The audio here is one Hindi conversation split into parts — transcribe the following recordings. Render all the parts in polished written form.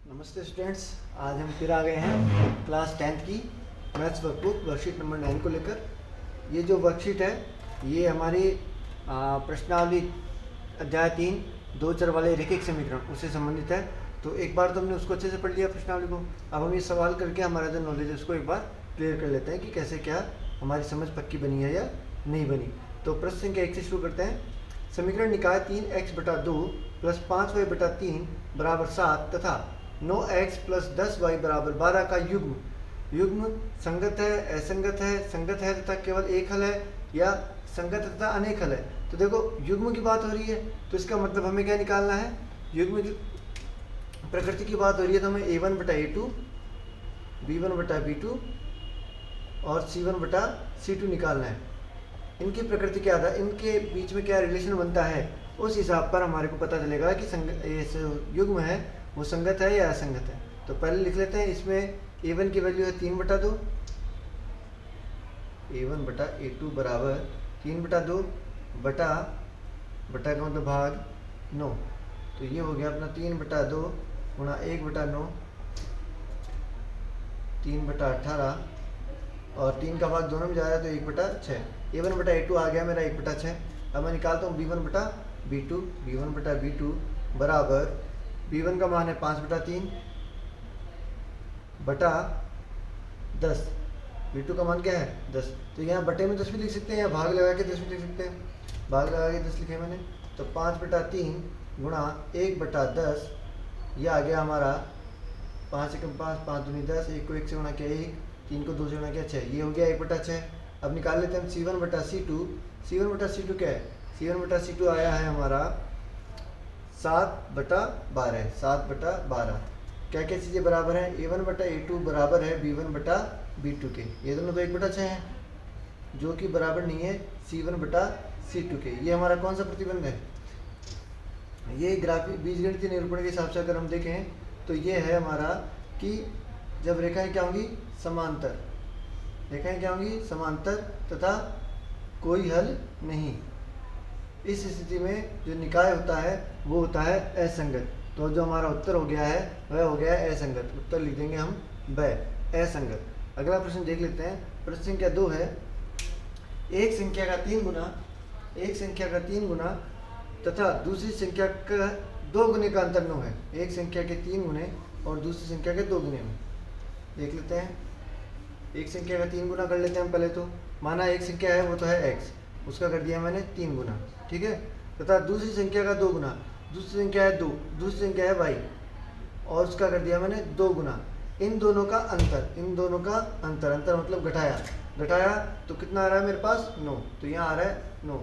नमस्ते स्टूडेंट्स, आज हम फिर आ गए हैं क्लास 10th की मैथ्स वर्कबुक वर्कशीट नंबर 9 को लेकर। ये जो वर्कशीट है ये हमारी प्रश्नावली अध्याय 3 दो चर वाले रैखिक समीकरण उससे संबंधित है। तो एक बार तो हमने उसको अच्छे से पढ़ लिया प्रश्नावली को। अब हम ये सवाल करके हमारा जो नॉलेज है उसको एक बार क्लियर कर लेते हैं कि कैसे क्या हमारी समझ पक्की बनी है या नहीं बनी। तो प्रश्न संख्या 1 से शुरू करते हैं। समीकरण निकाय 3x/2 + 5y/3 = 7 तथा 9x + 10y = 12 का युग्म संगत है, असंगत है, संगत है तथा केवल एक हल है या संगत तथा अनेक हल है। तो देखो युग्म की बात हो रही है तो इसका मतलब हमें क्या निकालना है, युग्म की प्रकृति की बात हो रही है तो हमें a1/a2 b1/b2 और c1/c2 निकालना है। इनकी प्रकृति क्या था, इनके बीच में क्या रिलेशन बनता है, उस हिसाब पर हमारे को पता चलेगा कि युग्म है वो संगत है या असंगत है। तो पहले लिख लेते हैं, इसमें a1 की वैल्यू है 3/2, a1/a2 बराबर 3/2 बटा का मतलब भाग 9। तो ये हो गया अपना 3/2 गुणा 1/9 3/18 और 3 का भाग दोनों में जा रहा है तो 1/6। a1/a2 आ गया मेरा 1/6। अब मैं निकालता हूँ b1/b2 बराबर b1 का मान है 5/3 बटा 10, b2 का मान क्या है 10। तो यहाँ बटे में 10 भी लिख सकते हैं या भाग लगा के 10 भी लिख सकते हैं। भाग लगा के 10 लिखे मैंने, तो 5/3 गुणा 1/10 ये आ गया हमारा 5 एकम 5, 5 दूनी 10, 1 को 1 से गुणा किया 1, 3 को 2 से गुणा किया 6, ये हो गया 1/6। अब निकाल लेते हैं हम c1/c2। c1/c2 क्या है, c1/c2 आया है हमारा 7/12, 7/12। क्या क्या चीज़ें बराबर हैं, a1/a2 बराबर है b1/b2 के, ये दोनों तो 1/6 हैं, जो कि बराबर नहीं है c1/c2 के। ये हमारा कौन सा प्रतिबंध है, ये ग्राफिक बीजगणितीय निरूपण के हिसाब से अगर हम देखें तो ये है हमारा कि जब रेखाएं क्या होंगी समांतर, रेखाएं क्या होंगी समांतर तथा कोई हल नहीं, इस स्थिति में जो निकाय होता है वो होता है असंगत। तो जो हमारा उत्तर हो गया है वह हो गया है असंगत। उत्तर लिख देंगे हम ब, असंगत। अगला प्रश्न देख लेते हैं। प्रश्न संख्या 2 है, एक संख्या का 3 गुना तथा दूसरी संख्या का 2 गुने का अंतर 9 है। एक संख्या के 3 गुने और दूसरी संख्या के 2 गुने में। देख लेते हैं, एक संख्या का 3 गुना कर लेते हैं हम पहले। तो माना एक संख्या है वो तो है x, उसका कर दिया मैंने 3 गुना, ठीक है। तथा दूसरी संख्या का 2 गुना, दूसरी संख्या है 2, दूसरी संख्या है y और उसका कर दिया मैंने 2 गुना। इन दोनों का अंतर मतलब घटाया तो कितना आ रहा है मेरे पास 9। तो यहाँ आ रहा है 9।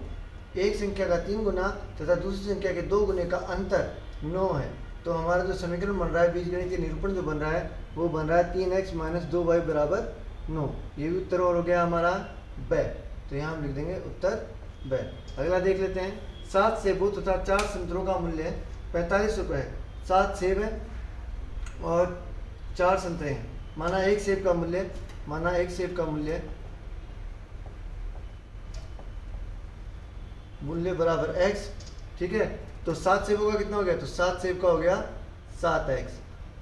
एक संख्या का 3 गुना तथा दूसरी संख्या के 2 गुने का अंतर 9 है। तो हमारा जो समीकरण बन रहा है, बीजगणितीय निरूपण जो बन रहा है वो बन रहा है 3x - 2y = 9। ये भी उत्तर और हो गया हमारा ब। तो यहाँ हम लिख देंगे उत्तर ब। अगला देख लेते हैं, 7 सेबों तथा 4 संतरों का मूल्य 45 रुपये है। 7 सेब है और 4 संतरे हैं। माना एक सेब का मूल्य बराबर x, ठीक है। तो 7 सेबों का कितना हो गया, तो 7 सेब का हो गया 7x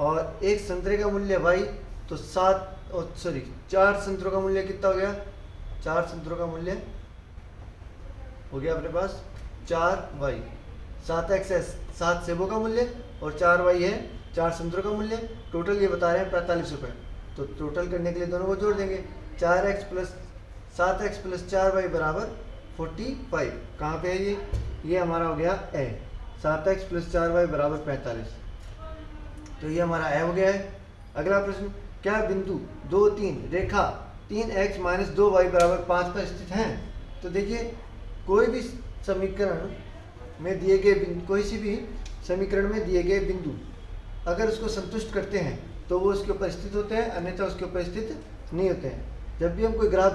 और एक संतरे का मूल्य y, तो 4 संतरों का मूल्य कितना हो गया, 4 संतरों का मूल्य हो गया अपने पास 4y। 7x है 7 सेबों का मूल्य और 4y है 4 संतरों का मूल्य। टोटल ये बता रहे हैं 45 रुपये। तो टोटल करने के लिए दोनों को जोड़ देंगे, 7x + 4y = 45। कहाँ पे है ये हमारा हो गया a। 7x + 4y = 45। तो ये हमारा a हो गया है। अगला प्रश्न, क्या बिंदु 2, 3 रेखा 3x - 2y = 5 पर स्थित हैं। तो देखिए कोई भी समीकरण में दिए गए किसी भी समीकरण में दिए गए बिंदु अगर उसको संतुष्ट करते हैं तो वो उसके ऊपर स्थित होते हैं, अन्यथा उसके ऊपर स्थित नहीं होते हैं। जब भी हम कोई ग्राफ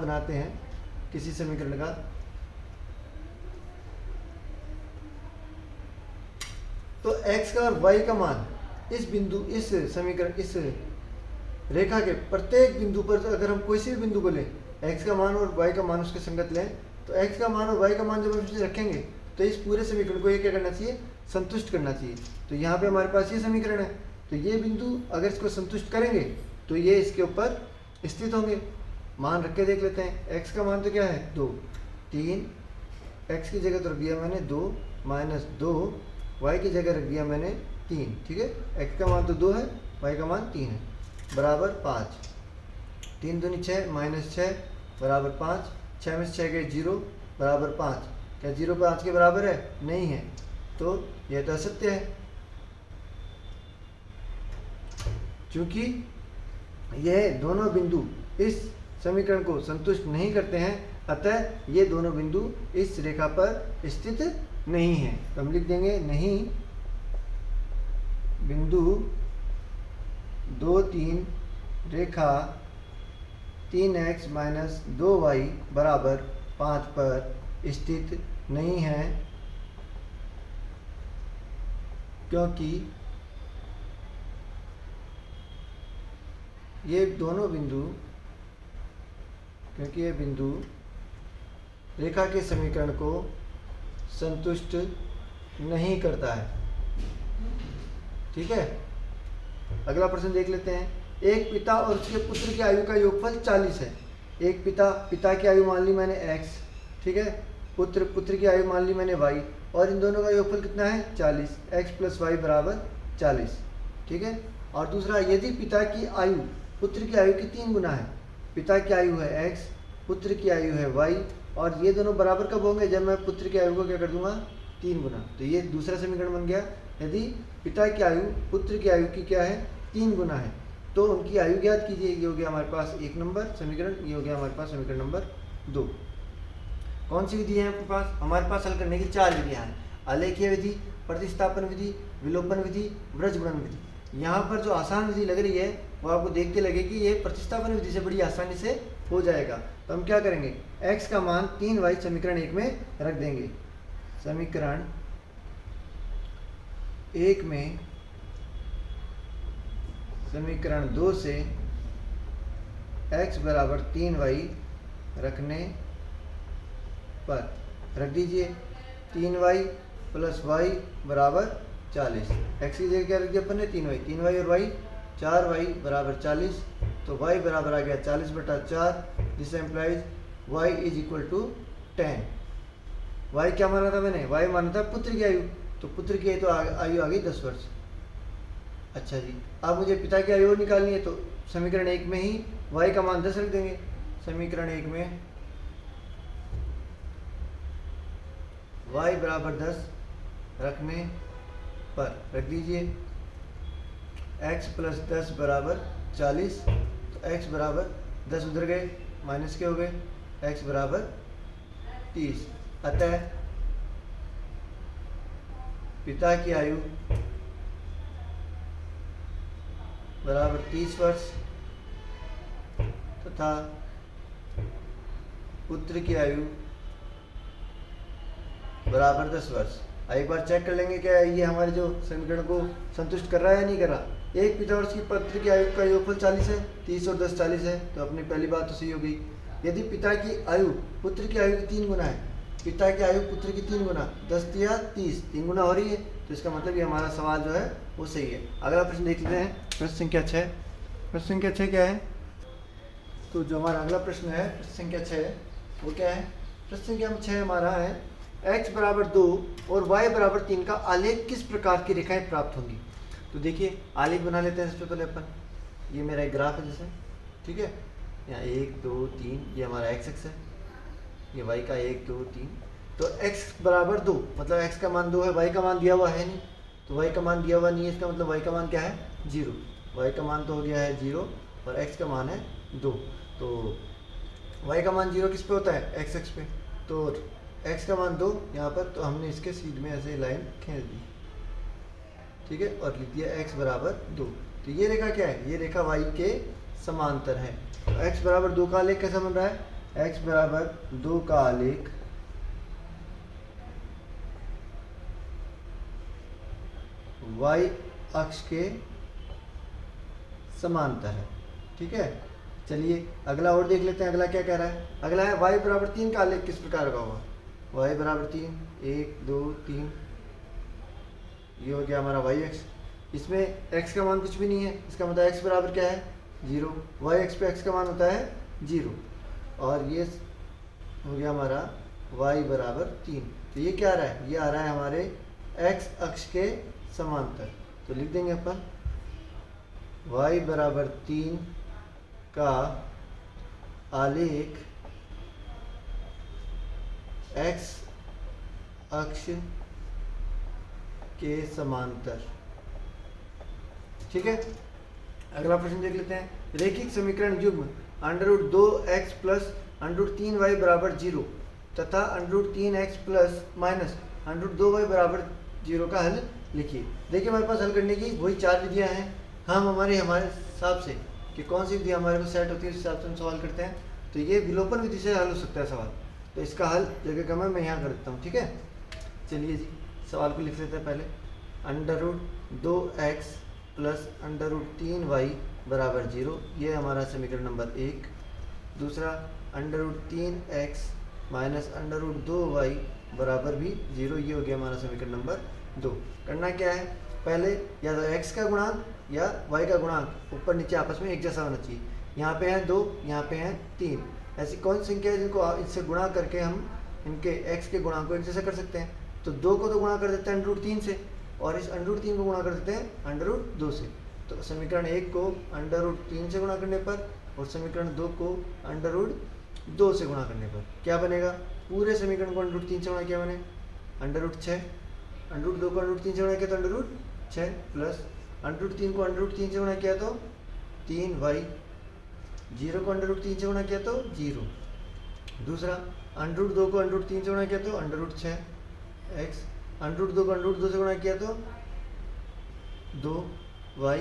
बनाते हैं किसी समीकरण का, तो x का और y का मान इस रेखा के प्रत्येक बिंदु पर अगर हम कोई सी भी बिंदु को लें, x का मान और y का मान उसके संगत लें, तो x का मान और y का मान जब हम इसे रखेंगे तो इस पूरे समीकरण को ये क्या करना चाहिए, संतुष्ट करना चाहिए। तो यहाँ पे हमारे पास ये समीकरण है, तो ये बिंदु अगर इसको संतुष्ट करेंगे तो ये इसके ऊपर स्थित होंगे। मान रख के देख लेते हैं। x का मान तो क्या है 2, 3, x की जगह तो रख दिया मैंने 2 माइनस 2, y की जगह रख दिया मैंने 3। ठीक है, x का मान तो 2 है, y का मान 3 है, बराबर 5। 3 दूनी 6 माइनस 6 बराबर 5, 6 में से 6 गए 0 बराबर 5। क्या 0 5 के बराबर है? नहीं है, तो यह तो असत्य है, क्योंकि यह दोनों बिंदु इस समीकरण को संतुष्ट नहीं करते हैं, अतः ये दोनों बिंदु इस रेखा पर स्थित नहीं है। तो हम लिख देंगे नहीं बिंदु 2 3 रेखा 3x माइनस 2y बराबर 5 पर स्थित नहीं है, क्योंकि ये दोनों बिंदु रेखा के समीकरण को संतुष्ट नहीं करता है। ठीक है, अगला प्रश्न देख लेते हैं। एक पिता और उसके पुत्र की आयु का योगफल 40 है। एक पिता की आयु मान ली मैंने x, ठीक है, पुत्र की आयु मान ली मैंने y, और इन दोनों का योगफल कितना है 40, x प्लस वाई बराबर 40। ठीक है, और दूसरा, यदि पिता की आयु पुत्र की आयु की 3 गुना है, पिता की आयु है x, पुत्र की आयु है y, और ये दोनों बराबर कब होंगे? जब मैं पुत्र की आयु को क्या कर दूंगा 3 गुना। तो ये दूसरा समीकरण बन गया। यदि पिता की आयु पुत्र की आयु की क्या है 3 गुना है, तो उनकी आयु ज्ञात कीजिए। ये हो गया हमारे पास 1 नंबर समीकरण, ये हो गया हमारे पास समीकरण नंबर 2। कौन सी विधि है आपके पास? हमारे पास हल करने की 4 विधियाँ हैं। आलेखीय विधि, प्रतिस्थापन विधि, विलोपन विधि, वृजगुणन विधि। यहाँ पर जो आसान विधि लग रही है वो आपको देख के लगे कि ये प्रतिस्थापन विधि से बड़ी आसानी से हो जाएगा। तो हम क्या करेंगे, x का मान 3y समीकरण 1 में रख देंगे। समीकरण 1 में समीकरण 2 से x बराबर 3y रखने पर रख दीजिए 3y प्लस y बराबर 40। x की जगह क्या रख दिया अपन ने 3y और y 4y बराबर 40, तो y बराबर आ गया 40/4, this implies y is equal to 10। y क्या माना था मैंने? y माना था पुत्र की आयु, तो पुत्र की तो आयु आ गई 10 वर्ष। अच्छा जी, अब मुझे पिता की आयु निकालनी है, तो समीकरण 1 में ही y का मान 10 रख देंगे। समीकरण 1 में y बराबर 10 रखने पर रख दीजिए x प्लस 10 बराबर 40, तो x बराबर 10 उधर गए, माइनस के हो गए, x बराबर 30। अतः पिता की आयु बराबर 30 वर्ष तथा पुत्र की आयु बराबर 10 वर्ष। एक बार चेक कर लेंगे क्या ये हमारे जो समीकरण को संतुष्ट कर रहा है या नहीं कर रहा। एक पिता वर्ष की पुत्र की आयु का योगफल 40 है, 30 और 10 40 है, तो अपनी पहली बात तो सही हो गई। यदि पिता की आयु पुत्र की आयु की 3 गुना है, पिता की आयु पुत्र की 3 गुना, 10 या 30, 3 गुना हो रही है, तो इसका मतलब ये हमारा सवाल जो है वो सही है। अगला प्रश्न देख लेते हैं, प्रश्न संख्या 6। प्रश्न संख्या 6 क्या है? तो जो हमारा अगला प्रश्न है प्रश्न संख्या 6 वो क्या है? प्रश्न संख्या 6 हमारा है x बराबर 2 और y बराबर 3 का आलेख किस प्रकार की रेखाएं प्राप्त होंगी। तो देखिए आलेख बना लेते हैं सबसे पहले अपन। ये मेरा एक ग्राफ है जैसे, ठीक है, यहाँ 1 2 3 ये हमारा x एक्स है, ये y का 1 2 3। तो x बराबर 2 मतलब x का मान 2 है, y का मान दिया हुआ है नहीं, तो y का मान दिया हुआ नहीं है, इसका मतलब y का मान क्या है 0। y का मान तो हो गया है 0 और x का मान है 2। तो y का मान 0 किस पे होता है? x एक्स पे। तो x का मान 2 यहाँ पर, तो हमने इसके सीध में ऐसे लाइन खींच दी, ठीक है, और लिख दिया x बराबर 2। तो ये रेखा क्या है? ये रेखा y के समांतर है। तो x बराबर 2 का आलेख कैसा बन रहा है? x बराबर 2 का आलेख y अक्ष के समांतर है, ठीक है। चलिए अगला और देख लेते हैं, अगला क्या कह रहा है? अगला है y बराबर 3 का आलेख किस प्रकार का होगा? y बराबर 3 1 2 3 ये हो गया हमारा वाई एक्स। इसमें एक्स का मान कुछ भी नहीं है, इसका मतलब एक्स बराबर क्या है 0। वाई एक्स पे एक्स का मान होता है 0 और ये हो गया हमारा y बराबर 3। तो ये क्या आ रहा है, ये आ रहा है हमारे x अक्ष के समांतर। तो लिख देंगे अपन y बराबर 3 का आलेख x अक्ष के समांतर। ठीक है, अगला प्रश्न देख लेते हैं। रैखिक समीकरण युग्म √2x प्लस √3y बराबर 0 तथा √3x प्लस माइनस √2y बराबर 0 का हल लिखिए। देखिए हमारे पास हल करने की वही 4 विधियां हैं। हम हमारे हिसाब से कि कौन सी विधि हमारे को सेट होती है उस हिसाब से हम सवाल करते हैं। तो ये विलोपन विधि से हल हो सकता है सवाल, तो इसका हल जगह कम है, मैं यहाँ कर देता हूँ। ठीक है, चलिए जी सवाल को लिख लेते हैं पहले। √2x प्लस √3y बराबर 0, ये हमारा समीकरण नंबर 1। दूसरा √3x माइनस √2y बराबर भी 0, ये हो गया हमारा समीकरण नंबर 2। करना क्या है, पहले या तो x का गुणांक या y का गुणांक ऊपर नीचे आपस में एक जैसा होना चाहिए। यहाँ पे है 2, यहाँ पे है 3, ऐसी कौन सी संख्या है जिनको इससे गुणा करके हम इनके x के गुणांक को एक जैसा कर सकते हैं। तो 2 को तो गुणा कर देते हैं √3 से और इस √3 को गुणा कर देते हैं √2 से। तो समीकरण 1 को √3 से गुणा करने पर और समीकरण 2 को √2 से गुणा करने पर क्या बनेगा, पूरे समीकरण को √3 से गुणा किया मैंने √6, √2 को √3 से गुणा किया तो √6 प्लस √3 को √3 से गुणा किया तो 3y, 0 को √3 से गुणा किया तो 0। दूसरा √2 को √3 से गुणा किया तो √6x, √2 को √2 से गुणा किया तो 2y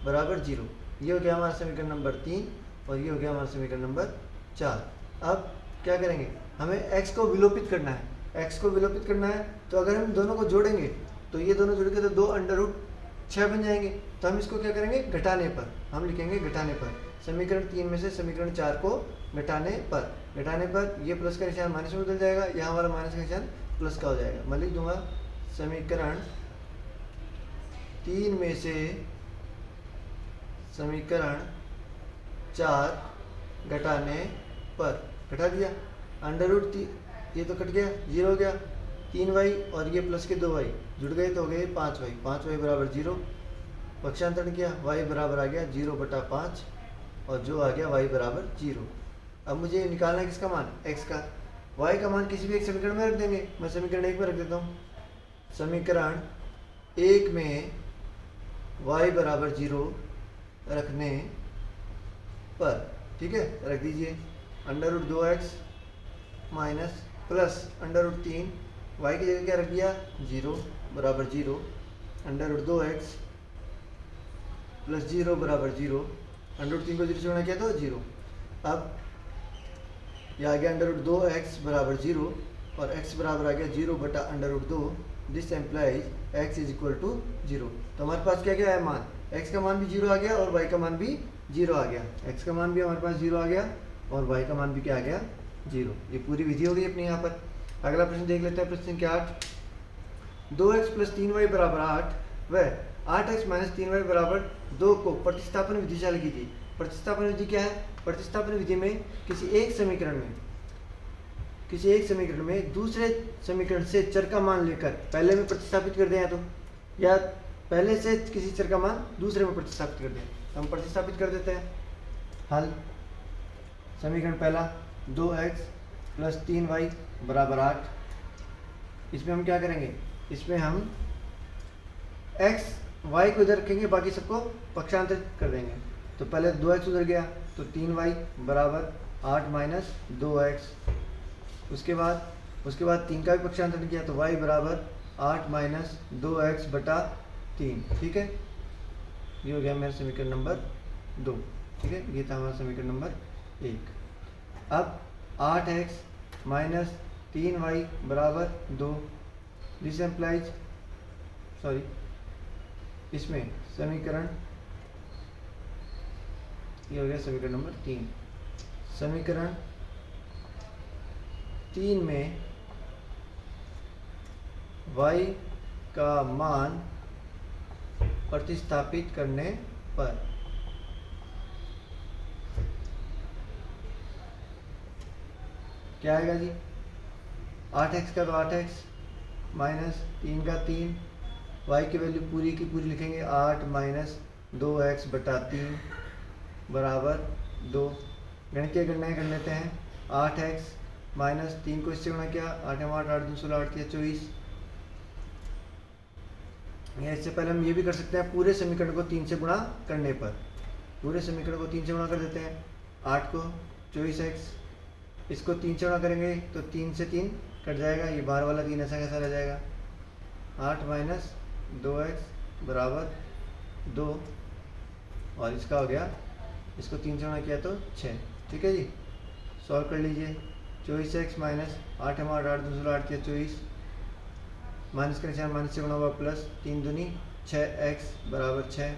बराबर 0। ये हो गया हमारा समीकरण नंबर 3 और ये हो गया हमारा समीकरण नंबर 4। अब क्या करेंगे, हमें x को विलोपित करना है। x को विलोपित करना है तो अगर हम दोनों को जोड़ेंगे तो ये दोनों जुड़ के तो 2 √6 बन जाएंगे। तो हम इसको क्या करेंगे, घटाने पर हम लिखेंगे घटाने पर। समीकरण 3 में से समीकरण 4 को घटाने पर ये प्लस का निशान माइनस में बदल जाएगा, यहाँ हमारा माइनस का निशान प्लस का हो जाएगा। मैं लिख दूंगा समीकरण 3 में से समीकरण 4 घटाने पर, घटा दिया √3, ये तो कट गया 0 हो गया, 3y और ये प्लस के 2y जुड़ गए तो हो गए 5y, 5y बराबर 0। पक्षांतरण किया y बराबर आ गया 0/5 और जो आ गया y बराबर 0। अब मुझे निकालना है किसका मान, x का। y का मान किसी भी एक समीकरण में रख देंगे। मैं समीकरण 1 में रख देता हूँ। समीकरण 1 में y बराबर 0 रखने पर, ठीक है, रख दीजिए √2x माइनस प्लस √3, y की जगह क्या रख दिया 0 बराबर 0, √2x प्लस 0 बराबर 0, √3 को 0 से गुणा किया तो 0। अब यह आ गया √2x बराबर 0 और x बराबर आ गया 0/√2। This implies x is equal to 0। तो हमारे पास क्या क्या है मान, x का मान भी 0 आ गया और y का मान भी 0 आ गया। x का मान भी हमारे पास 0 आ गया और y का मान भी क्या आ गया 0। ये पूरी विधि हो गई अपने यहाँ पर। अगला प्रश्न देख लेते हैं, प्रश्न संख्या 8। 2x प्लस 3y बराबर 8 व 8x माइनस 3y बराबर 2 को प्रतिस्थापन विधि से हल कीजिए। प्रतिस्थापन विधि क्या है, प्रतिस्थापन विधि में किसी एक समीकरण में दूसरे समीकरण से चर का मान लेकर पहले में प्रतिस्थापित कर दें, या पहले से किसी चर का मान दूसरे में प्रतिस्थापित कर दें। हम प्रतिस्थापित कर देते हैं। हल, समीकरण पहला 2x प्लस 3y बराबर 8। इसमें हम क्या करेंगे, इसमें हम x y को इधर रखेंगे, बाकी सबको पक्षांतरित कर देंगे। तो पहले 2x उधर गया तो 3y बराबर 8 माइनस 2x। उसके बाद 3 का भी पक्षांतरण किया तो y बराबर 8 माइनस 2x बटा 3। ठीक है, ये हो गया मेरा समीकरण नंबर 2। ठीक है, ये था हमारा समीकरण नंबर 1। अब 8x माइनस 3y बराबर 2, दिस एम्प्लाइज, इसमें समीकरण, ये हो गया समीकरण नंबर 3। समीकरण 3 में y का मान प्रतिस्थापित करने पर क्या आएगा जी? 8x का तो 8x माइनस 3 का 3, y की वैल्यू पूरी की पूरी लिखेंगे 8 माइनस 2x बटा 3 बराबर 2। गणितीय गणनाएँ कर लेते हैं। 8x माइनस 3 को इससे गुणा किया, 8 8 8 2 16 8 24। या इससे पहले हम ये भी कर सकते हैं, पूरे समीकरण को 3 से गुणा करने पर। पूरे समीकरण को 3 से गुणा कर देते हैं। 8 को 24x, इसको 3 से गुणा करेंगे तो 3 से 3 कट जाएगा, ये बाहर वाला 3 ऐसा कैसा रह जाएगा। 8 माइनस 2x बराबर 2, और इसका हो गया, इसको 3 से गुणा किया तो 6। ठीक है जी, सॉल्व कर लीजिए। 24x माइनस 8 8 8 2 16 8 24, माइनस का निशान माइनस से गुणा हुआ प्लस 3 दूनी 6x बराबर 6।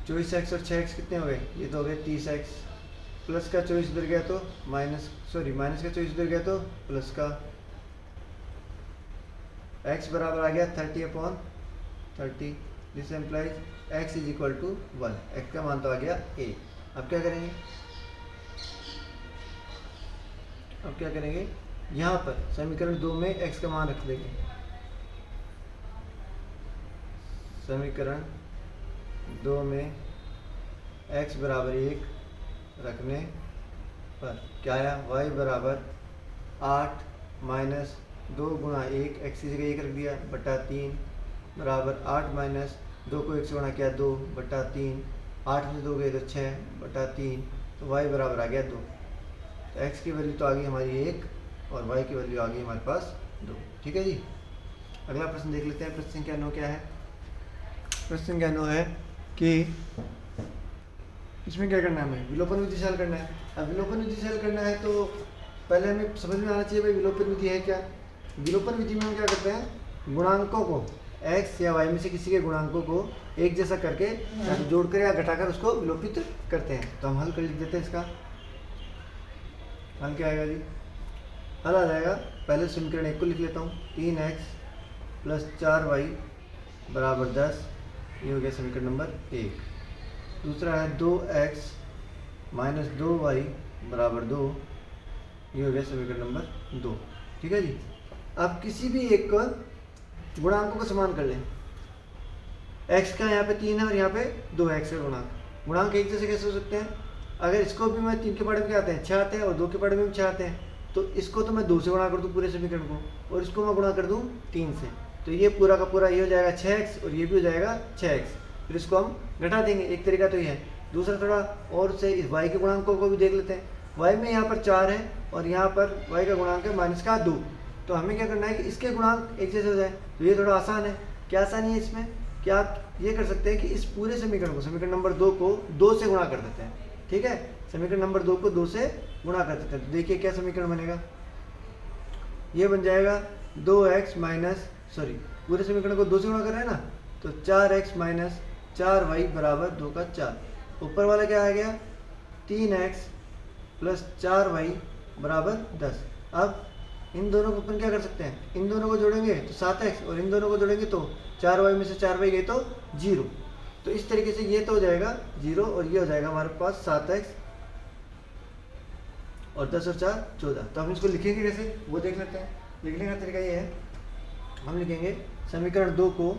24x और 6x कितने हो गए? ये तो हो गए 30x। प्लस का 24 उधर गया तो माइनस का 24 उधर गया तो प्लस का, x बराबर आ गया 30/30। This implies x is equal to 1। x का मान तो आ गया a। अब क्या करेंगे? यहाँ पर समीकरण 2 में x का मान रख देंगे। समीकरण 2 में x बराबर 1 रखने पर क्या आया? y बराबर 8 माइनस 2 गुणा 1, x की जगह 1 रख दिया, बटा 3 बराबर 8 माइनस 2 को 1 से गुणा किया 2 बटा 3, 8 में 2 गए तो 6 बटा 3, तो y बराबर आ गया 2। तो x की वैल्यू तो आ गई हमारी 1 और y की वैल्यू आ गई हमारे पास 2। ठीक है जी, अगला प्रश्न देख लेते हैं। प्रश्न संख्या 9 क्या है? प्रश्न संख्या 9 है कि इसमें क्या करना है, हमें विलोपन विधि से हल करना है। अब विलोपन विधि से हल करना है तो पहले हमें समझ में आना चाहिए भाई विलोपन विधि है क्या। विलोपन विधि में हम क्या करते हैं, गुणांकों को x या y में से किसी के गुणांकों को एक जैसा करके या तो जोड़कर या घटाकर उसको विलोपित करते हैं। तो हम हल कर लिख देते हैं। इसका हल क्या आएगा जी? हल आ जाएगा, पहले समीकरण 1 को लिख लेता हूँ, 3x प्लस 4y बराबर 10। ये हो गया समीकरण नंबर 1। दूसरा है 2x माइनस 2y बराबर 2। ये हो गया समीकरण नंबर 2। ठीक है जी, अब किसी भी एक गुणांकों को समान कर लें। x का यहाँ पे 3 है और यहाँ पे 2x का गुणांक एक जैसे कैसे हो सकते हैं? अगर इसको भी मैं 3 के पढ़े में क्या आते हैं 6 आते हैं और 2 के पढ़े में भी 6 आते हैं, तो इसको तो मैं 2 से गुणा कर दूँ पूरे समीकरण को, और इसको मैं गुणा कर दूँ 3 से, तो ये पूरा का पूरा ये हो जाएगा 6x और ये भी हो जाएगा 6x। फिर इसको हम घटा देंगे, एक तरीका तो ये है। दूसरा थोड़ा और से इस y के गुणांकों को भी देख लेते हैं। y में यहाँ पर 4 है और यहाँ पर y का गुणांक है माइनस का 2, तो हमें क्या करना है कि इसके गुणांक एक जैसे हो जाए। तो ये थोड़ा आसान है। क्या आसानी है इसमें? क्या आप ये कर सकते हैं कि इस पूरे समीकरण को, समीकरण नंबर 2 को 2 से गुणा कर देते हैं। ठीक है, समीकरण नंबर 2 को 2 से गुणा कर देते हैं। तो देखिए क्या समीकरण बनेगा, ये बन जाएगा 2x माइनस पूरे समीकरण को 2 से गुणा कर रहे हैं ना, तो 4x माइनस 4y बराबर 2 का 4। ऊपर वाला क्या आ गया 3x प्लस 4y बराबर 10। अब इन दोनों को अपन क्या कर सकते हैं, इन दोनों को जोड़ेंगे तो 7x और इन दोनों को जोड़ेंगे तो 4y में से 4y गए तो 0। तो इस तरीके से ये तो हो जाएगा 0 और ये हो जाएगा हमारे पास 7x और 10 और 4 14। तो हम इसको लिखेंगे कैसे वो देख लेते हैं। लिखने का तरीका ये है, हम लिखेंगे समीकरण 2 को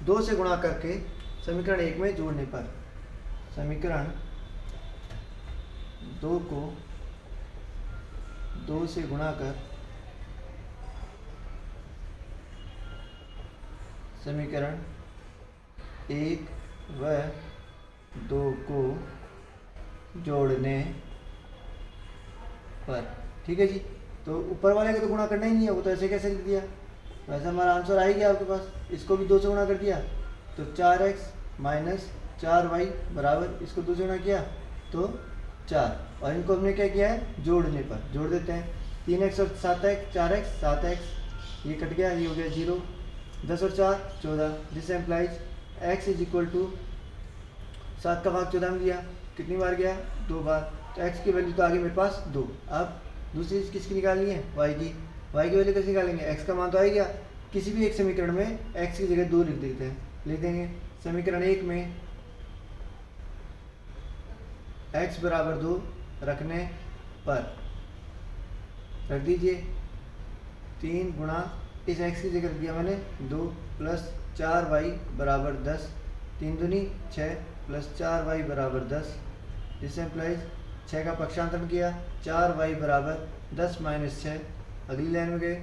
2 से गुणा करके समीकरण 1 में जोड़ने पर, समीकरण 2 को 2 से गुणा कर समीकरण 1 व 2 को जोड़ने पर। ठीक है जी, तो ऊपर वाले को तो गुणा करना ही नहीं है, वो तो ऐसे कैसे लिख दिया, वैसे हमारा आंसर आ ही गया आपके पास। इसको भी 2 से गुणा कर दिया तो 4x माइनस 4y बराबर, इसको 2 से गुणा किया तो 4, और इनको हमने क्या किया है जोड़ने पर, जोड़ देते हैं। 3x और 7x 4x 7x, ये कट गया, ये हो गया 0। 10 और 4 14। This implies x is equal to 7 का भाग 14 में दिया, कितनी बार गया 2 बार, तो x की वैल्यू तो आ गई मेरे पास 2। अब दूसरी चीज़ किसकी निकालनी है, y की। y की वैल्यू कैसे निकालेंगे, x का मान तो आ गया किसी भी एक समीकरण में x की जगह 2 लिख देते हैं, लिख देंगे समीकरण 1 में x बराबर 2 रखने पर रख दीजिए 3 गुणा इस x की जगह रख दिया मैंने 2 प्लस 4y बराबर 10, 3 दूनी 6 प्लस 4y बराबर 10, जिससे एम्प्लाइज 6 का पक्षांतरण किया 4y बराबर 10 माइनस 6। अगली लाइन में गए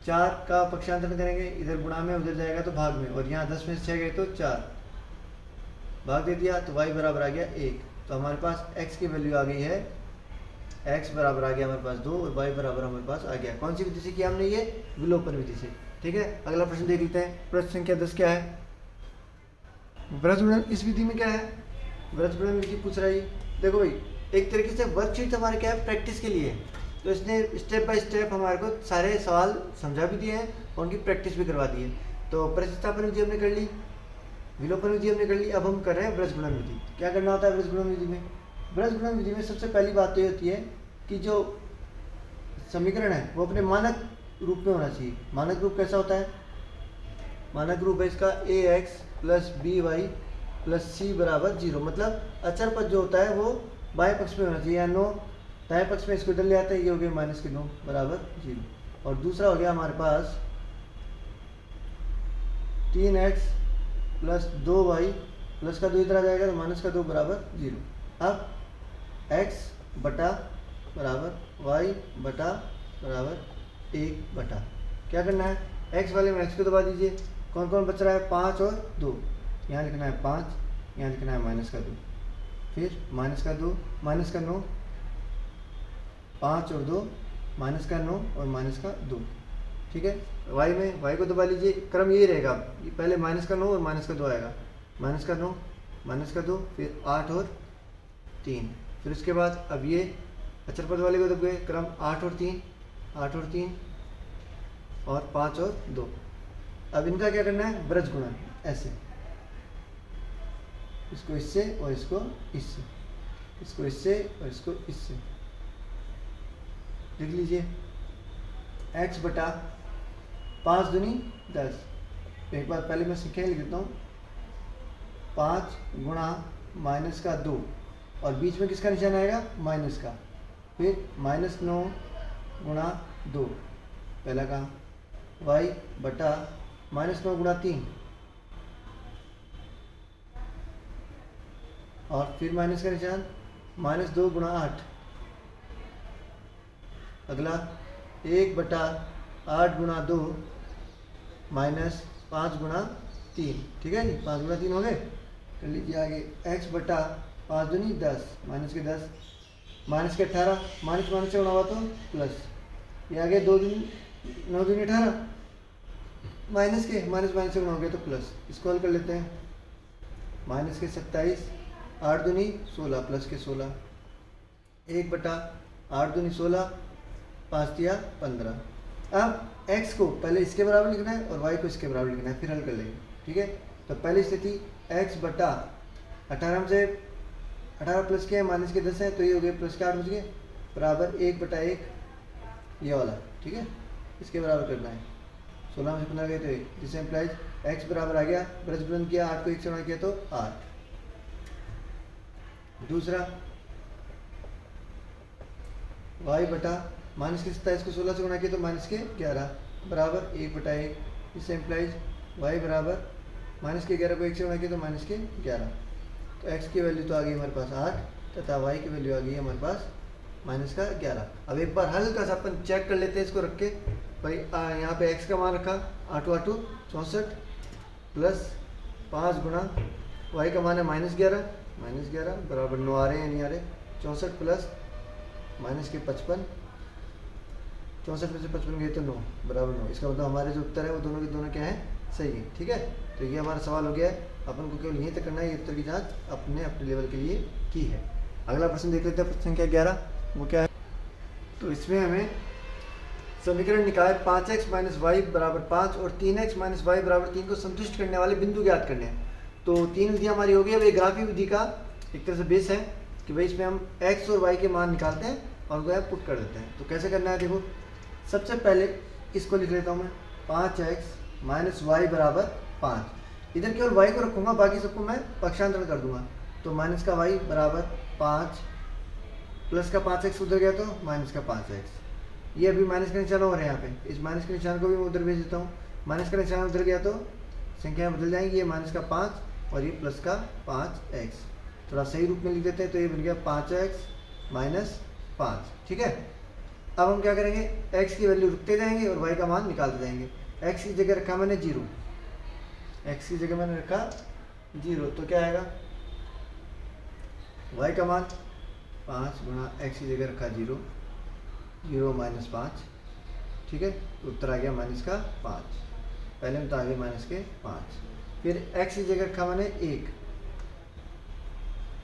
4 का पक्षांतरण करेंगे, इधर गुणा में उधर जाएगा तो भाग में, और यहाँ 10 में से 6 गए तो 4 भाग दे दिया तो y बराबर आ गया 1। तो हमारे पास x की वैल्यू आ गई है, x बराबर आ गया हमारे पास 2 और y बराबर हमारे पास आ गया। कौन सी विधि से किया हमने? ये विलोपन विधि से। ठीक है, अगला प्रश्न देख लेते हैं। प्रश्न संख्या 10 क्या है? वृत्तगुणन इस विधि में क्या है? वृत्तगुणन विधि पूछ रहा है। देखो भाई, एक तरीके से वर्कशीट हमारे क्या है, प्रैक्टिस के लिए, तो इसने स्टेप बाय स्टेप हमारे को सारे सवाल समझा भी दिए हैं और उनकी प्रैक्टिस भी करवा दी है। तो प्रतिस्थापन विधि हमने कर ली, विलोपन विधि हमने कर ली, अब हम कर रहे हैं वृत्तगुणन विधि। क्या करना होता है वृत्तगुणन विधि में? वृत्तगुणन विधि में सबसे पहली बात तो ये होती है कि जो समीकरण है वो अपने मानक रूप में होना चाहिए। मानक रूप कैसा होता है? मानक रूप है इसका ax plus by plus c बराबर 0, मतलब अचर पद जो होता है वो बाएं पक्ष में होना चाहिए, या 9 दाएं पक्ष में इसको इधर ले आते हैं, ये हो गया माइनस के 9 बराबर 0। और दूसरा हो गया हमारे पास 3x प्लस 2y प्लस का 2 इधर आ जाएगा तो माइनस का 2 बराबर 0। अब x बटा बराबर y बटा बराबर 1 बटा, क्या करना है? x वाले में x को दबा दीजिए, कौन कौन बच रहा है? 5 और 2, यहाँ लिखना है 5, यहाँ लिखना है माइनस का 2, फिर माइनस का 2 माइनस का 9, 5 और 2 माइनस का 9 और माइनस का 2। ठीक है, y में y को दबा लीजिए, क्रम यही रहेगा, ये पहले माइनस का 9 और माइनस का 2 आएगा, माइनस का 9 माइनस का 2, फिर 8 और 3, फिर उसके बाद अब ये अचर पद वाले को दब गए, क्रम 8 और 3 8 और 3 और 5 और 2। अब इनका क्या करना है? वृत्तगुणन, ऐसे इसको इससे और इसको इससे, इसको इससे और इसको इससे लिख लीजिए। x बटा 5 दूनी 10, एक बार पहले मैं संख्या लिख देता हूँ, 5 गुणा माइनस का 2 और बीच में किसका निशान आएगा? माइनस का, फिर माइनस 9 गुणा 2 पहला का, y बटा माइनस 9 गुणा 3 और फिर माइनस का निशान, माइनस 2 गुणा 8। अगला 1 बटा 8 गुणा 2 माइनस 5 गुणा 3। ठीक है जी, 5 गुणा 3 हो गए। कर लीजिए आगे, x बटा 5 दूनी 10 माइनस के 10 माइनस के 18, माइनस माइनस से गुणा हुआ तो प्लस, ये आगे 2 दूनी 9 दूनी 18, माइनस के माइनस माइनस से गुणा हो गया तो प्लस। इसको हल कर लेते हैं, माइनस के 27, 8 दूनी 16 प्लस के 16, 1 बटा 8 दूनी 16, 5 दिया 15। अब x को पहले इसके बराबर लिखना है और y को इसके बराबर लिखना है, फिर हल कर लेंगे। ठीक है, तो पहली स्थिति x बटा 18 से 18 प्लस के माइनस के 10 है तो ये हो गए प्लस के 8 बच गए, बराबर 1 बटा 1 ये वाला। ठीक है, इसके बराबर करना है, 16 में से 15 गए तो 1, जिससे एम्प्लाइज x बराबर आ गया, वृत्तगुणन किया 8 को 1 से गुणा किया तो 8। दूसरा y बटा माइनस के 27 को 16 से गुणा किया तो माइनस के 11 बराबर 1 बटा 1, जिससे एम्प्लाइज y बराबर माइनस के 11 को 1 से गुणा किया तो माइनस के 11। तो x की वैल्यू तो आ गई हमारे पास 8 तथा y की वैल्यू आ गई हमारे पास माइनस का 11। अब एक बार हल्का सा अपन चेक कर लेते हैं इसको रख के। भाई यहाँ पे x का मान रखा 8 8 64 प्लस 5 गुणा y का मान है माइनस 11 बराबर 9 आ रहे हैं नहीं आ रहे, 64 प्लस माइनस के 55, 64 में से 55 गए तो 9 बराबर 9। इसका मतलब हमारे जो उत्तर है वो दोनों के दोनों क्या है? सही है। ठीक है, तो ये हमारा सवाल हो गया है, अपन को केवल यहीं तक करना है, ये उत्तर की जांच अपने लेवल के लिए की है। अगला प्रश्न देख लेते हैं, प्रश्न संख्या 11, वो क्या है? तो इसमें हमें समीकरण निकाय 5x माइनस वाई बराबर 5 और 3x माइनस वाई बराबर 3 को संतुष्ट करने वाले बिंदु ज्ञात करने हैं। तो 3 विधियाँ हमारी हो गई। अब ये ग्राफी विधि का एक तरह से बेस है कि भाई इसमें हम x और y के मान निकालते हैं और उनको पुट कर देते हैं। तो कैसे करना है देखो, सबसे पहले इसको लिख लेता हूँ मैं, 5x माइनस वाई बराबर 5। इधर केवल वाई को रखूँगा, बाकी सबको मैं पक्षांतरण कर दूंगा। तो माइनस का वाई बराबर 5, प्लस का 5x उधर गया तो माइनस का 5x। ये अभी माइनस का निशान हो रहा है यहाँ पे, इस माइनस के निशान को भी मैं उधर भेज देता हूँ। माइनस का निशान उधर गया तो संख्याएं बदल जाएंगी, ये माइनस का 5 और ये प्लस का 5x। थोड़ा सही रूप में लिख देते हैं, तो ये बन गया 5x माइनस 5। ठीक है, अब हम क्या करेंगे, x की वैल्यू रखते जाएंगे और y का मान निकालते जाएंगे। x की जगह रखा मैंने 0, x की जगह मैंने रखा 0, तो क्या आएगा, y का मान 5 गुणा x की जगह रखा 0, 0 माइनस 5। ठीक है, तो उत्तर आ गया माइनस का 5। पहले में तो आ गया माइनस के 5। फिर x की जगह रखा मैंने 1,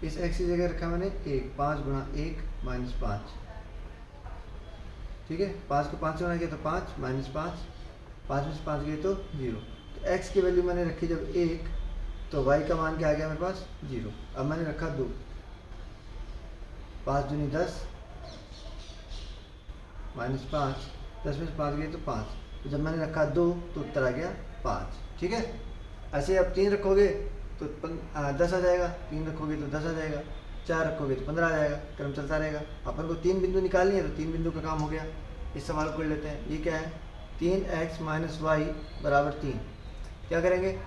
इस x की जगह रखा मैंने 1, 5 गुणा 1 माइनस 5। ठीक है, 5 को 5 से गुणा किया तो 5 माइनस 5, 5 में से 5 गए तो 0। तो x की वैल्यू मैंने रखी जब 1, तो y का मान क्या आ गया मेरे पास 0। अब मैंने रखा 2, 5 दूनी 10 माइनस 5, 10 में से 5 गए तो 5। तो जब मैंने रखा 2 तो उत्तर आ गया 5। ठीक है, ऐसे अब 3 रखोगे तो 10 आ जाएगा, 3 रखोगे तो 10 आ जाएगा, 4 रखोगे तो 15 आ जाएगा, क्रम चलता रहेगा। अपन को 3 बिंदु निकालनी है, तो 3 बिंदु का काम हो गया। इस सवाल को ले लेते हैं। ये क्या है, 3x माइनस वाई बराबर 3। क्या करेंगे,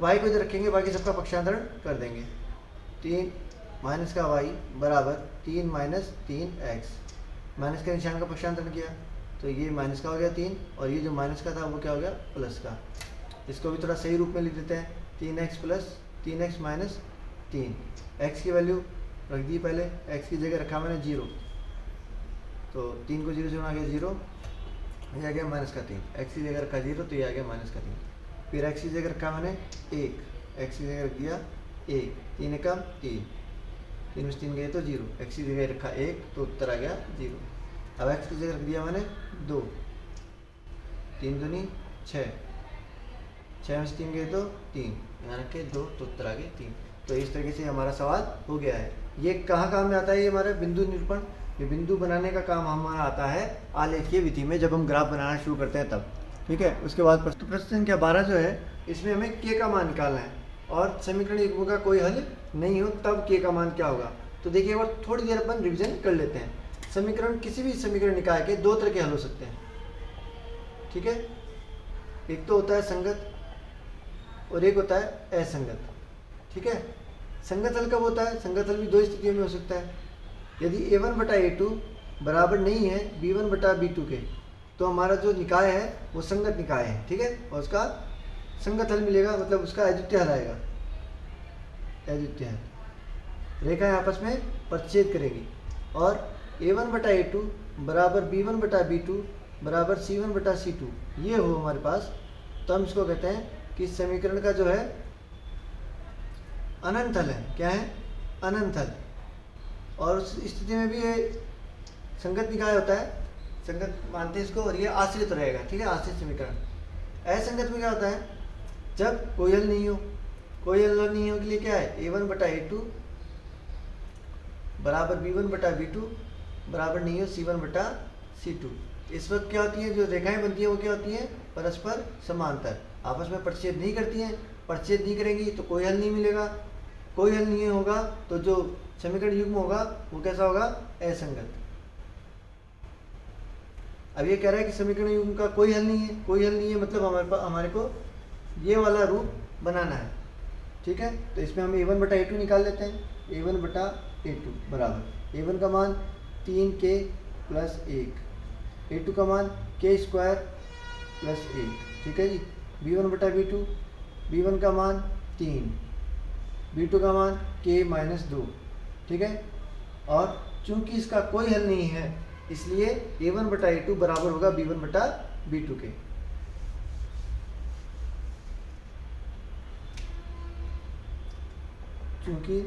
y को इधर रखेंगे, बाकी सबका पक्षांतरण कर देंगे। 3 माइनस का y बराबर 3 माइनस 3x। माइनस के निशान का पक्षांतरण किया तो ये माइनस का हो गया 3, और ये जो माइनस का था वो क्या हो गया, प्लस का। इसको भी थोड़ा सही रूप में लिख देते हैं, 3x plus 3x minus 3। x की वैल्यू रख दी पहले, x की जगह रखा मैंने 0, तो 3 को 0 से गुणा किया 0, ये आ गया माइनस का 3। x की जगह रखा 0, तो ये आ गया माइनस का 3। फिर x की जगह रखा मैंने 1, x की जगह रख दिया 1, 3 एकम 3, 3 में से 3 गए तो 0, x की जगह रखा 1, तो उत्तर आ गया 0। अब x की जगह रख दिया मैंने 2, 3 दूनी 6, 6 में से 3 गए तो 3, यहाँ रखे 2, तो उत्तर आ गए 3। तो इस तरीके से हमारा सवाल हो गया है। ये कहाँ काम में आता है, ये हमारा बिंदु निरूपण, ये बिंदु बनाने का काम हमारा आता है आलेखीय विधि में, जब हम ग्राफ बनाना शुरू करते हैं तब। ठीक है, उसके बाद प्रश्न संख्या 12 जो है, इसमें हमें k का मान निकालना है और समीकरण युग्म का कोई हल नहीं हो तब k का मान क्या होगा। तो देखिए एक बार थोड़ी देर अपन रिविजन कर लेते हैं। समीकरण, किसी भी समीकरण निकाय के 2 तरह के हल हो सकते हैं। ठीक है, एक तो होता है संगत और एक होता है असंगत। ठीक है, संगत हल कब होता है, संगत हल भी 2 स्थितियों में हो सकता है। यदि a1 बटा a2 बराबर नहीं है b1 बटा b2 के, तो हमारा जो निकाय है वो संगत निकाय है। ठीक है, और उसका संगत हल मिलेगा, मतलब उसका अद्वितीय हल आएगा। अद्वितीय हल, रेखाएं आपस में प्रतिच्छेद करेगी, और a1 बटा a2 बराबर b1 बटा b2 बराबर c1 बटा c2 ये हो हमारे पास, तो हम इसको कहते हैं कि समीकरण का जो है अनंत हल है। क्या है, अनंत हल। और उस स्थिति में भी ये संगत निकाय होता है, संगत मानते हैं इसको, और ये आश्रित रहेगा। ठीक है, आश्रित समीकरण। असंगत में क्या होता है, जब कोई हल नहीं हो, कोई हल नहीं हो के लिए क्या है, a1 बटा a2 बराबर b1 बटा b2 बराबर नहीं हो c1 बटा c2। इस वक्त क्या होती है, जो रेखाएं बनती है वो क्या होती हैं, परस्पर समांतर, आपस में प्रतिच्छेद नहीं करती हैं। प्रतिच्छेद नहीं करेंगी तो कोई हल नहीं मिलेगा, कोई हल नहीं होगा तो जो समीकरण युग्म होगा वो कैसा होगा, असंगत। अब ये कह रहा है कि समीकरण युग्म का कोई हल नहीं है, कोई हल नहीं है मतलब हमारे को ये वाला रूप बनाना है। ठीक है, तो इसमें हम a1 बटा a2 निकाल लेते हैं। a1 बटा a2 बराबर a1 का मान 3k प्लस 1, a2 का मान k स्क्वायर प्लस 1। ठीक है जी, b1 बटा b2, b1 का मान 3, b2 का मान k माइनस 2। ठीक है, और चूंकि इसका कोई हल नहीं है इसलिए a1 बटा a2 बराबर होगा b1 बटा b2 के। चूंकि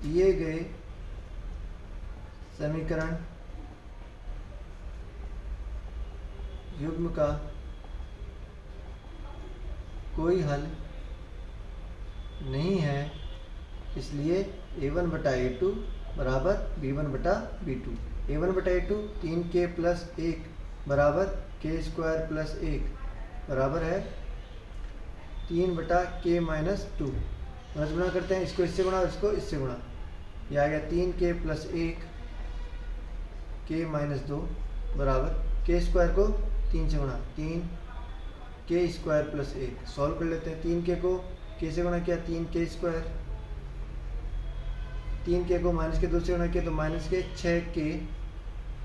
दिए गए समीकरण युग्म का कोई हल नहीं है इसलिए a1 बटा a2 बराबर b1 बटा b2। a1 बटा a2 3k प्लस 1 बराबर के स्क्वायर प्लस 1 बराबर है 3/k-2। मतलब गुणा करते हैं, इसको इससे गुणा, इसको इससे गुणा, ये आ गया 3k प्लस 1 k-2 बराबर के स्क्वायर को 3 से गुणा, 3k स्क्वायर प्लस 1। सॉल्व कर लेते हैं, 3k को k से गुणा किया 3k स्क्वायर, 3k को माइनस के 2 से गुणा किया तो माइनस के 6k।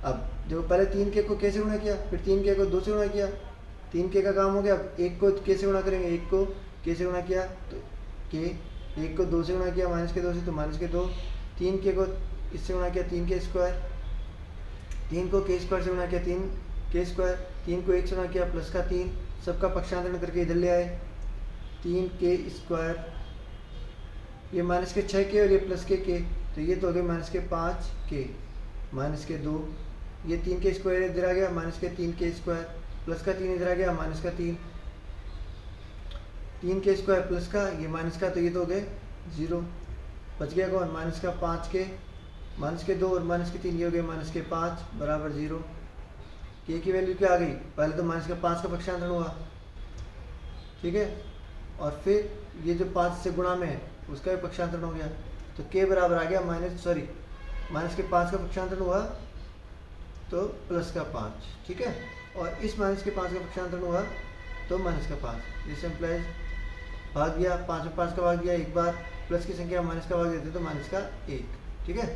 अब देखो पहले 3k को k से गुणा किया, फिर 3k को 2 से गुणा किया, 3k का काम हो गया। अब 1 को k से गुणा करेंगे, 1 को k से गुणा किया तो k, 1 को 2 से गुणा किया माइनस के 2 से तो माइनस के 2, 3k को इससे गुणा किया 3k स्क्वायर, 3 को k स्क्वायर से गुणा किया 3k स्क्वायर, 3 को 1 से गुणा किया प्लस का 3, सबका पक्षांतरण करके इधर ले आए 3k स्क्वायर, ये माइनस के 6k और ये प्लस के k, तो ये तो हो गया माइनस के 5k माइनस के 2, ये 3k स्क्वायर इधर आ गया माइनस के 3k स्क्वायर, प्लस का 3 इधर आ गया माइनस का 3, 3k स्क्वायर प्लस का ये माइनस का, तो ये तो हो गए 0, बच गया कौन, माइनस का 5k, माइनस के 2 और माइनस के 3 ये हो गए माइनस के 5 बराबर 0। k की वैल्यू क्या आ गई, पहले तो माइनस का 5 का पक्षांतरण हुआ, ठीक है, और फिर ये जो 5 से गुणा में है उसका भी पक्षांतरण हो गया, तो k बराबर आ गया माइनस के 5 का पक्षांतरण हुआ तो प्लस का 5, ठीक है, और इस माइनस के 5 का पक्षांतरण हुआ तो माइनस का 5, जिस एम्प्लाइज भाग दिया 5 में 5 का भाग दिया एक बार, प्लस की संख्या माइनस का भाग देते तो माइनस का 1, ठीक है,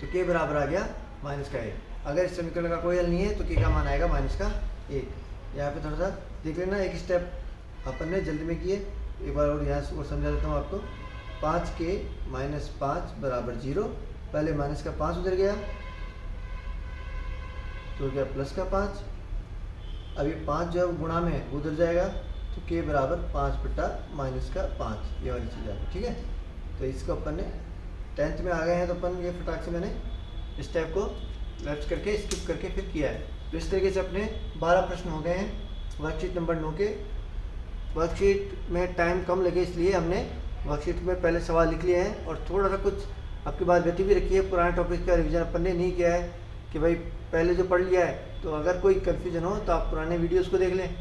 तो k बराबर आ गया माइनस का 1। अगर इस समीकरण का कोई हल नहीं है तो k का मान आएगा माइनस का 1। यहाँ पे थोड़ा सा देख लेना, एक स्टेप अपन ने जल्दी में किए, एक बार और यहाँ और समझा देता हूँ आपको। 5k माइनस 5 बराबर 0, पहले माइनस का 5 उधर गया तो हो गया प्लस का 5, अब ये 5 जो है गुणा में है वो उधर जाएगा तो k बराबर 5/-5, ये वाली चीज़ आ गई, ठीक है। तो इसको अपन ने 10th में आ गए हैं तो अपन ये फटाक से मैंने स्टेप को लेफ्ट करके स्किप करके फिर किया है। तो इस तरीके से अपने 12 प्रश्न हो गए हैं वर्कशीट नंबर 9 के। वर्कशीट में टाइम कम लगे इसलिए हमने वर्कशीट में पहले सवाल लिख लिए हैं और थोड़ा सा कुछ आपकी बात गति भी रखी है। पुराने टॉपिक का रिवीजन अपन ने नहीं किया है कि भाई पहले जो पढ़ लिया है, तो अगर कोई कन्फ्यूजन हो तो आप पुराने वीडियोस को देख लें,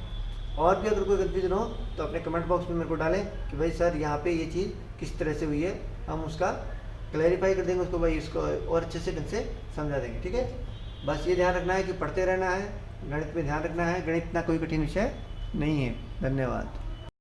और भी अगर कोई कन्फ्यूजन हो तो अपने कमेंट बॉक्स में मेरे को डालें कि भाई सर यहाँ पे ये चीज़ किस तरह से हुई है, हम उसका क्लैरिफाई कर देंगे उसको, भाई इसको और अच्छे से ढंग से समझा देंगे, ठीक है। बस ये ध्यान रखना है कि पढ़ते रहना है, गणित में ध्यान रखना है, गणित इतना कोई कठिन विषय नहीं है। धन्यवाद।